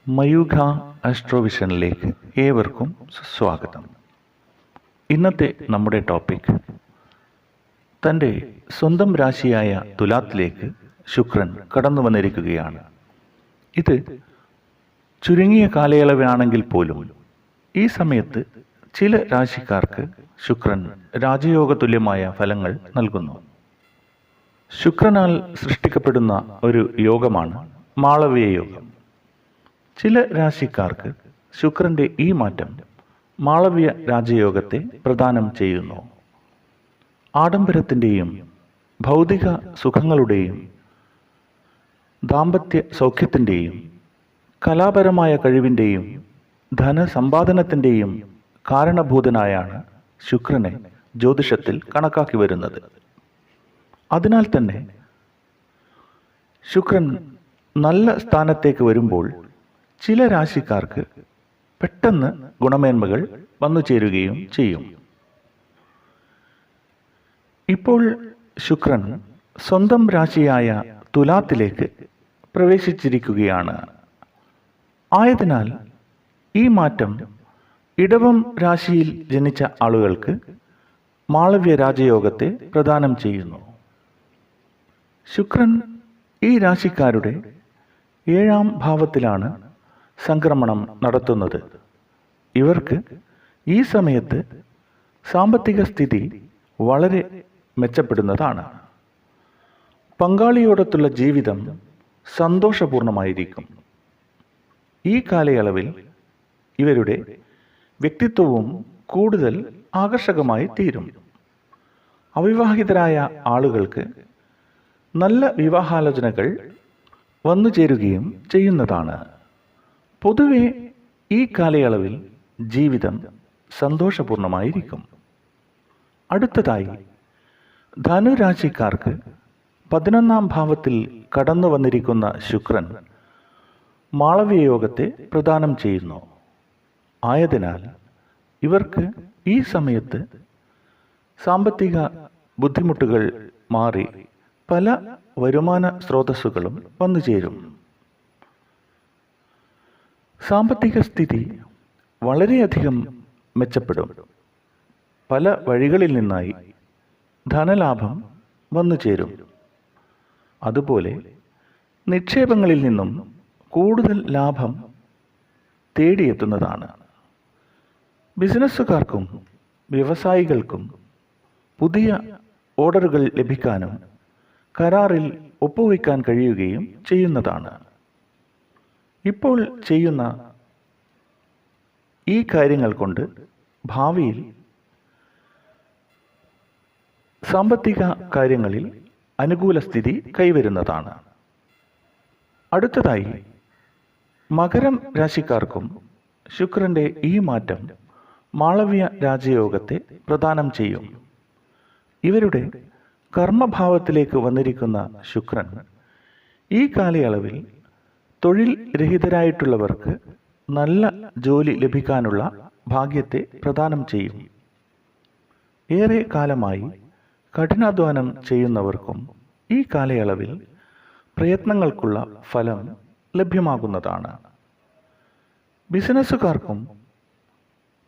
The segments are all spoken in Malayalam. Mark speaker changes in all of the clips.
Speaker 1: മയൂഖ ആസ്ട്രോവിഷനിലേക്ക് ഏവർക്കും സ്വാഗതം. ഇന്നത്തെ നമ്മുടെ ടോപ്പിക് തൻ്റെ സ്വന്തം രാശിയായ തുലാത്തിലേക്ക് ശുക്രൻ കടന്നു വന്നിരിക്കുകയാണ്. ഇത് ചുരുങ്ങിയ കാലയളവാണെങ്കിൽ പോലും ഈ സമയത്ത് ചില രാശിക്കാർക്ക് ശുക്രൻ രാജയോഗ തുല്യമായ ഫലങ്ങൾ നൽകുന്നു. ശുക്രനാൽ സൃഷ്ടിക്കപ്പെടുന്ന ഒരു യോഗമാണ് മാളവ്യ യോഗം. ചില രാശിക്കാർക്ക് ശുക്രന്റെ ഈ മാറ്റം മാളവ്യ രാജയോഗത്തെ പ്രദാനം ചെയ്യുന്നു. ആഡംബരത്തിൻ്റെയും ഭൗതിക സുഖങ്ങളുടെയും ദാമ്പത്യ സൗഖ്യത്തിൻ്റെയും കലാപരമായ കഴിവിൻ്റെയും ധനസമ്പാദനത്തിൻ്റെയും കാരണഭൂതനായാണ് ശുക്രനെ ജ്യോതിഷത്തിൽ കണക്കാക്കി വരുന്നത്. അതിനാൽ തന്നെ ശുക്രൻ നല്ല സ്ഥാനത്തേക്ക് വരുമ്പോൾ ചില രാശിക്കാർക്ക് പെട്ടെന്ന് ഗുണമേന്മകൾ വന്നു ചേരുകയും ചെയ്യും. ഇപ്പോൾ ശുക്രൻ സ്വന്തം രാശിയായ തുലാത്തിലേക്ക് പ്രവേശിച്ചിരിക്കുകയാണ്. ആയതിനാൽ ഈ മാറ്റം ഇടവം രാശിയിൽ ജനിച്ച ആളുകൾക്ക് മാളവ്യ രാജയോഗത്തെ പ്രദാനം ചെയ്യുന്നു. ശുക്രൻ ഈ രാശിക്കാരുടെ 7ാം ഭാവത്തിലാണ് സംക്രമണം നടത്തുന്നത്. ഇവർക്ക് ഈ സമയത്ത് സാമ്പത്തിക സ്ഥിതി വളരെ മെച്ചപ്പെടുന്നതാണ്. പങ്കാളിയോടൊത്തുള്ള ജീവിതം സന്തോഷപൂർണമായിരിക്കും. ഈ കാലയളവിൽ ഇവരുടെ വ്യക്തിത്വവും കൂടുതൽ ആകർഷകമായി തീരും. അവിവാഹിതരായ ആളുകൾക്ക് നല്ല വിവാഹാലോചനകൾ വന്നു ചേരുകയും ചെയ്യുന്നതാണ്. പൊതുവെ ഈ കാലയളവിൽ ജീവിതം സന്തോഷപൂർണമായിരിക്കും. അടുത്തതായി ധനുരാശിക്കാർക്ക് 11ാം ഭാവത്തിൽ കടന്നു വന്നിരിക്കുന്ന ശുക്രൻ മാളവ്യ യോഗത്തെ പ്രദാനം ചെയ്യുന്നു. ആയതിനാൽ ഇവർക്ക് ഈ സമയത്ത് സാമ്പത്തിക ബുദ്ധിമുട്ടുകൾ മാറി പല വരുമാന സ്രോതസ്സുകളും വന്നു ചേരും. സാമ്പത്തിക സ്ഥിതി വളരെയധികം മെച്ചപ്പെടും. പല വഴികളിൽ നിന്നായി ധനലാഭം വന്നു ചേരും. അതുപോലെ നിക്ഷേപങ്ങളിൽ നിന്നും കൂടുതൽ ലാഭം തേടിയെത്തുന്നതാണ്. ബിസിനസ്സുകാർക്കും വ്യവസായികൾക്കും പുതിയ ഓർഡറുകൾ ലഭിക്കാനും കരാറിൽ ഒപ്പുവയ്ക്കാൻ കഴിയുകയും ചെയ്യുന്നതാണ്. ഇപ്പോൾ ചെയ്യുന്ന ഈ കാര്യങ്ങൾ കൊണ്ട് ഭാവിയിൽ സാമ്പത്തിക കാര്യങ്ങളിൽ അനുകൂല സ്ഥിതി കൈവരുന്നതാണ്. അടുത്തതായി മകരം രാശിക്കാർക്കും ശുക്രന്റെ ഈ മാറ്റം മാളവ്യ രാജയോഗത്തെ പ്രദാനം ചെയ്യും. ഇവരുടെ കർമ്മഭാവത്തിലേക്ക് വന്നിരിക്കുന്ന ശുക്രൻ ഈ കാലയളവിൽ തൊഴിൽ രഹിതരായിട്ടുള്ളവർക്ക് നല്ല ജോലി ലഭിക്കാനുള്ള ഭാഗ്യത്തെ പ്രദാനം ചെയ്യും. ഏറെ കാലമായി കഠിനാധ്വാനം ചെയ്യുന്നവർക്കും ഈ കാലയളവിൽ പ്രയത്നങ്ങൾക്കുള്ള ഫലം ലഭ്യമാകുന്നതാണ്. ബിസിനസ്സുകാർക്കും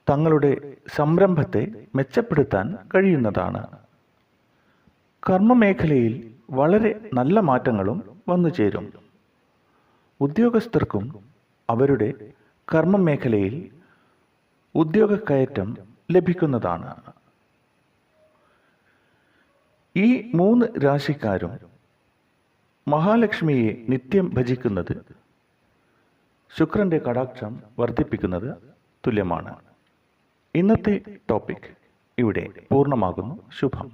Speaker 1: തങ്ങളുടെ സംരംഭത്തെ മെച്ചപ്പെടുത്താൻ കഴിയുന്നതാണ്. കർമ്മമേഖലയിൽ വളരെ നല്ല മാറ്റങ്ങളും വന്നു ചേരും. ഉദ്യോഗസ്ഥർക്കും അവരുടെ കർമ്മമേഖലയിൽ ഉദ്യോഗക്കയറ്റം ലഭിക്കുന്നതാണ്. ഈ 3 രാശിക്കാരും മഹാലക്ഷ്മിയെ നിത്യം ഭജിക്കുന്നത് ശുക്രന്റെ കടാക്ഷം വർദ്ധിപ്പിക്കുന്നത് തുല്യമാണ്. ഇന്നത്തെ ടോപ്പിക് ഇവിടെ പൂർണ്ണമാകുന്നു. ശുഭം.